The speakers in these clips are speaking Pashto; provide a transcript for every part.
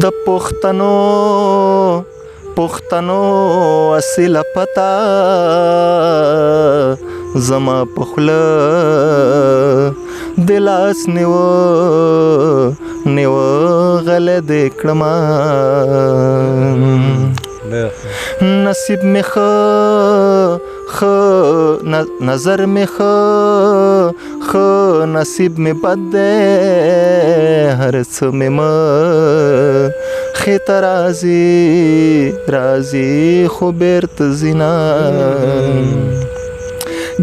د پښتنو اصله پتا زما په خوله د لاس نیوه غله دې کړمه نصیب مې ښه نظر مې ښه نصیب مې بد دی هر څه مې مخې ته راځي خو بیرته ځینه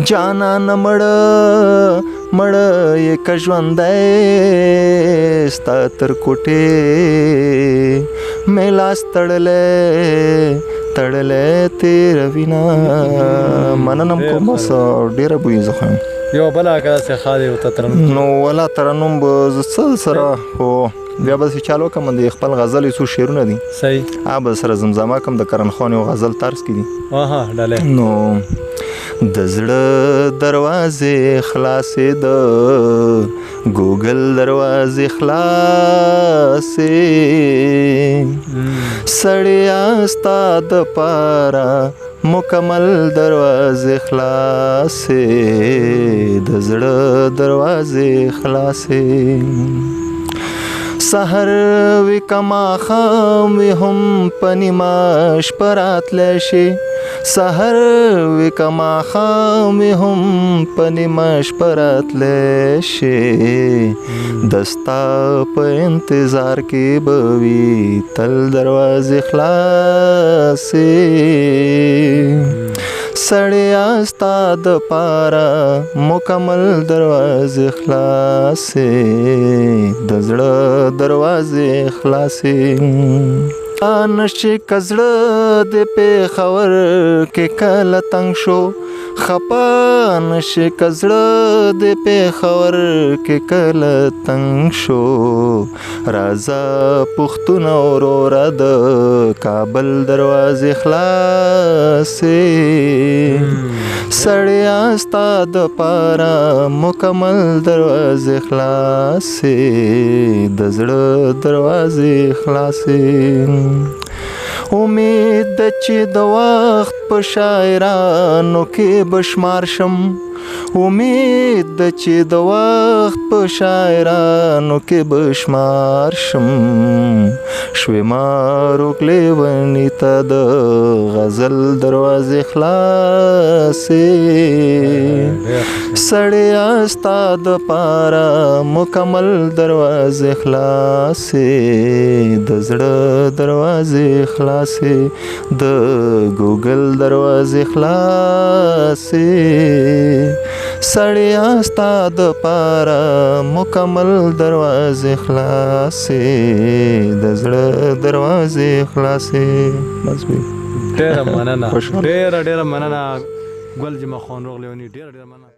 جانانه مړه یې که ژوندی ستا تر کوټې مې لاس تړلی تېروینه مننم کوم بس ډېره بویي زه خو یم یو بله که داسې ښه دی ورته ترنم نو ولا ترنم به زه څه سره خو بیا به چې چالو کوم د خپل غزل څو شعرونه دي صحیح به سره زمزمه کوم د کرن خان یو غزل طرز کې دي نو د زړه دروازې خلاصې د ګوګل دروازې خلاصې سړیا ستا د پاره مکمل دروازې خلاصې د زړه دروازې خلاصې سحر وی کما خام وی هم پنیما شپه راتلی شي سحر وی کما خام وی هم پنیما شپه راتلی شي دستا په انتظار کې به وي تل دروازې خلاصې سړیا ستا د پاره مکمل دروازې خلاصې د زړه دروازې خلاصې نشي که زړه د پېښور کې کله تنګ شو خپه نشي که زړه د پېښور کې کله تنګ شو راځه پښتون وروره د کابل دروازې خلاصې سړیا ستا د پاره مکمل دروازې خلاصې د زړه دروازې خلاصې امید ده چې د وخت په شاعرانو کې بشمار شم امید ده چې د وخت په شاعرانو کې بشمار شم شوې ماروک لیونی ته د غزل دروازې خلاصې سړیا ستا د پاره مکمل دروازې خلاصې د زړه دروازې خلاصې د ګوګل دروازې خلاصې سړیا ستا د پاره مکمل دروازې خلاصې د زړه دروازې خلاصې بس ډېره مننه ډېره مننه ګل جمعه خان روغ لیونی ډېره مننه